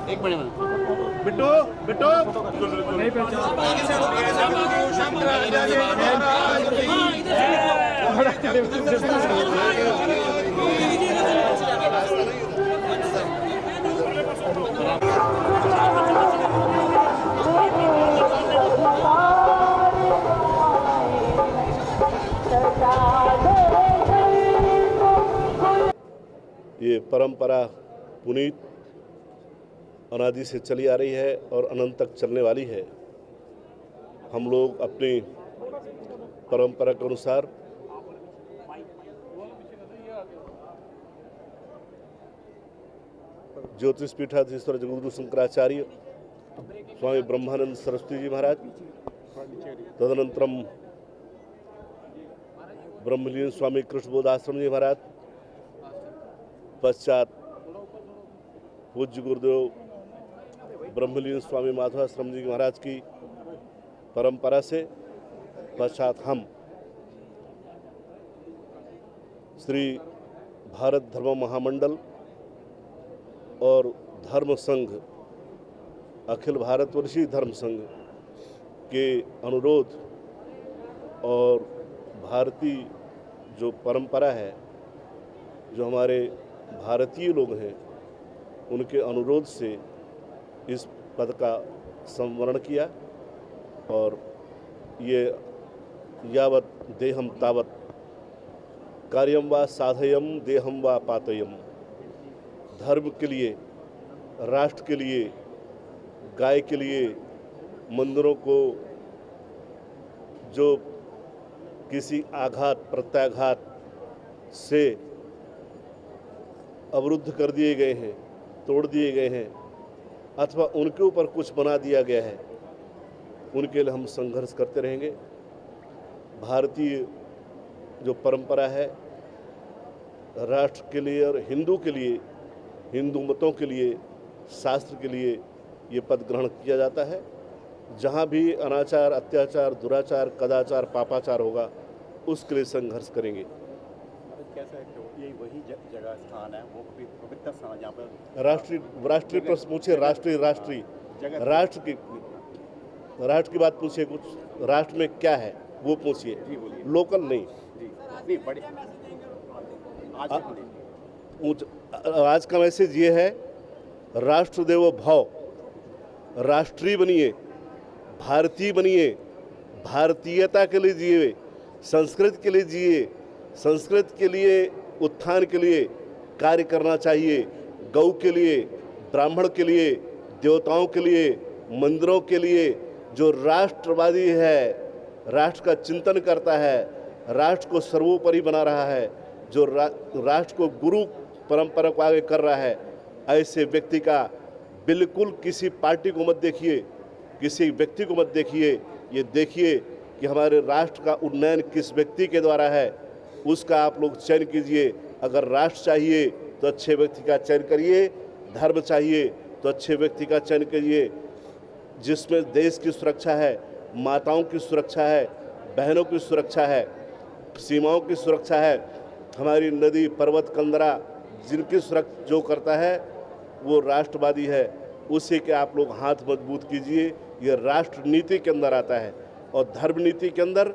एक मिनट में बिट्टू बिट्टू नहीं ये परंपरा पुनीत अनादि से चली आ रही है और अनंत तक चलने वाली है। हम लोग अपनी परंपरा के अनुसार ज्योतिष पीठाधीश्वर जगद्गुरु शंकराचार्य स्वामी ब्रह्मानंद सरस्वती जी महाराज, तदनंतरम ब्रह्मलीन स्वामी कृष्णबोध आश्रम जी महाराज, पश्चात पूज्य गुरुदेव ब्रह्मलीन स्वामी माधवाश्रम जी महाराज की परंपरा से पश्चात हम श्री भारत धर्म महामंडल और धर्म संघ, अखिल भारतवर्षीय धर्म संघ के अनुरोध और भारतीय जो परंपरा है, जो हमारे भारतीय लोग हैं, उनके अनुरोध से इस पद का संवरण किया और ये यावत देहम तावत कार्यम व साधयम देहम व पातयम, धर्म के लिए, राष्ट्र के लिए, गाय के लिए, मंदिरों को जो किसी आघात प्रत्याघात से अवरुद्ध कर दिए गए हैं, तोड़ दिए गए हैं, अथवा उनके ऊपर कुछ बना दिया गया है, उनके लिए हम संघर्ष करते रहेंगे। भारतीय जो परंपरा है, राष्ट्र के लिए और हिंदू के लिए, हिंदू मतों के लिए, शास्त्र के लिए ये पद ग्रहण किया जाता है। जहाँ भी अनाचार, अत्याचार, दुराचार, कदाचार, पापाचार होगा, उसके लिए संघर्ष करेंगे। कैसा है कि ये वही जगह स्थान है, वो पवित्र स्थान जहाँ पर राष्ट्रीय प्रश्न पूछे, राष्ट्रीय राष्ट्र की बात पूछिए, कुछ राष्ट्र में क्या है वो पूछिए, लोकल नहीं। नहीं बड़े आज का मैसेज ये है, राष्ट्र देवो भव, राष्ट्रीय बनिए, भारतीय बनिए, भारतीयता के लिए जिए, संस्कृत के लिए जिए, संस्कृत के लिए, उत्थान के लिए कार्य करना चाहिए। गौ के लिए, ब्राह्मण के लिए, देवताओं के लिए, मंदिरों के लिए। जो राष्ट्रवादी है, राष्ट्र का चिंतन करता है, राष्ट्र को सर्वोपरि बना रहा है, जो राष्ट्र को गुरु परंपरा को आगे कर रहा है, ऐसे व्यक्ति का बिल्कुल किसी पार्टी को मत देखिए, किसी व्यक्ति को मत देखिए। ये देखिए कि हमारे राष्ट्र का उन्नयन किस व्यक्ति के द्वारा है, उसका आप लोग चयन कीजिए। अगर राष्ट्र चाहिए तो अच्छे व्यक्ति का चयन करिए, धर्म चाहिए तो अच्छे व्यक्ति का चयन करिए, जिसमें देश की सुरक्षा है, माताओं की सुरक्षा है, बहनों की सुरक्षा है, सीमाओं की सुरक्षा है, हमारी नदी पर्वत कंदरा जिनकी सुरक्षा जो करता है वो राष्ट्रवादी है। उसी के आप लोग हाथ मजबूत कीजिए। ये राष्ट्र नीति के अंदर आता है और धर्म नीति के अंदर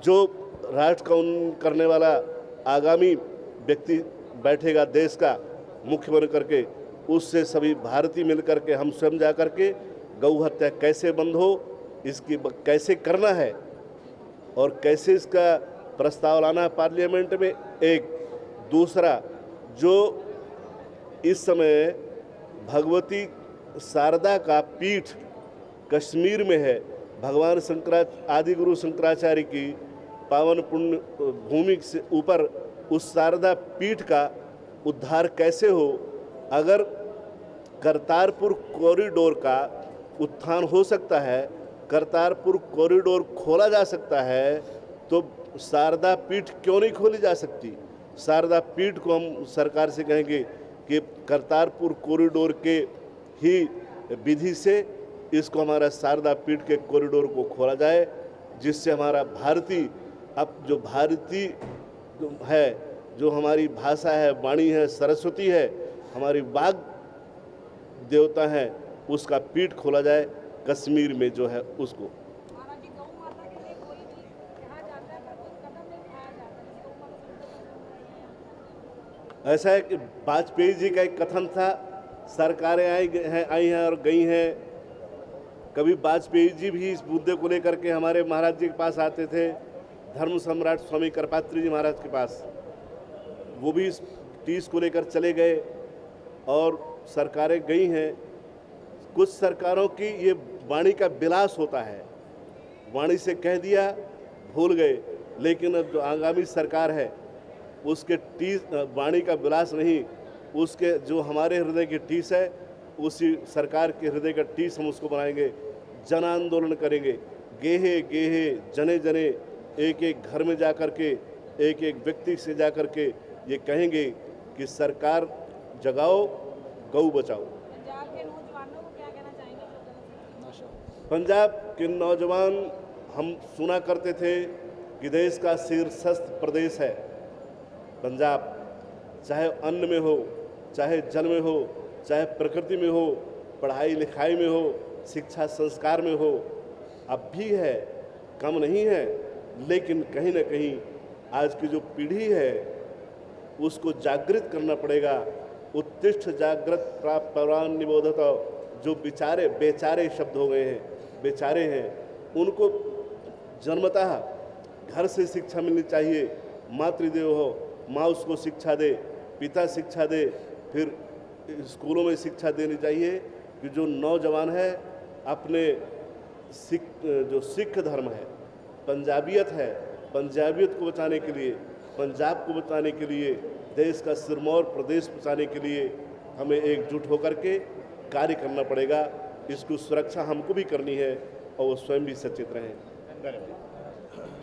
जो राष्ट्र का उन्नयन करने वाला आगामी व्यक्ति बैठेगा, देश का मुख्य बन करके, उससे सभी भारतीय मिल करके हम स्वयं जा करके गौ हत्या कैसे बंद हो, इसकी कैसे करना है और कैसे इसका प्रस्ताव लाना है पार्लियामेंट में। एक दूसरा, जो इस समय भगवती शारदा का पीठ कश्मीर में है, भगवान आदि गुरु शंकराचार्य की पावन पुण्य भूमि से ऊपर उस शारदा पीठ का उद्धार कैसे हो। अगर करतारपुर कॉरिडोर का उत्थान हो सकता है, करतारपुर कॉरिडोर खोला जा सकता है, तो शारदा पीठ क्यों नहीं खोली जा सकती। शारदा पीठ को हम सरकार से कहेंगे कि करतारपुर कॉरिडोर के ही विधि से इसको हमारा शारदा पीठ के कॉरिडोर को खोला जाए, जिससे हमारा भारतीय, अब जो भारतीय है, जो हमारी भाषा है, वाणी है, सरस्वती है, हमारी वाग देवता हैं उसका पीठ खोला जाए कश्मीर में जो है उसको। महाराज जी, गौ माता के लिए कोई भी कहा जाता है पर कोई कदम नहीं उठाया जाता, जैसे गौ माता संरक्षण। ऐसा है कि वाजपेयी जी का एक कथन था, सरकारें आई हैं और गई हैं। कभी वाजपेयी जी भी इस मुद्दे को लेकर के हमारे महाराज जी के पास आते थे, धर्म सम्राट स्वामी करपात्री जी महाराज के पास, वो भी इस चीज़ को लेकर चले गए और सरकारें गई हैं। कुछ सरकारों की ये वाणी का विलास होता है, वाणी से कह दिया भूल गए, लेकिन अब जो आगामी सरकार है उसके वाणी का विलास नहीं, उसके जो हमारे हृदय की टीस है उसी सरकार के हृदय का टीस हम उसको बनाएंगे। जन आंदोलन करेंगे, गेहे गेहे जने जने, एक एक घर में जा कर के, एक एक व्यक्ति से जा कर के ये कहेंगे कि सरकार जगाओ, गौ बचाओ। पंजाब के नौजवानों को क्या कहना चाहेंगे जो गलत? पंजाब के नौजवान, हम सुना करते थे कि देश का शीर्षस्थ प्रदेश है पंजाब, चाहे अन्न में हो, चाहे जल में हो, चाहे प्रकृति में हो, पढ़ाई लिखाई में हो, शिक्षा संस्कार में हो, अब भी है, कम नहीं है। लेकिन कहीं ना कहीं आज की जो पीढ़ी है उसको जागृत करना पड़ेगा। उत्तिष्ठ जागृत प्राप्त परान निबोधत, जो बेचारे शब्द हो गए हैं, बेचारे हैं, उनको जन्मतः घर से शिक्षा मिलनी चाहिए। मातृदेव हो, माँ उसको शिक्षा दे, पिता शिक्षा दे, फिर स्कूलों में शिक्षा देनी चाहिए कि जो नौजवान है अपने जो सिख धर्म है, पंजाबियत है, पंजाबियत को बचाने के लिए, पंजाब को बचाने के लिए, देश का सिरमौर प्रदेश बचाने के लिए हमें एकजुट होकर के कार्य करना पड़ेगा। इसकी सुरक्षा हमको भी करनी है और वो स्वयं भी सचेत रहें। धन्यवाद।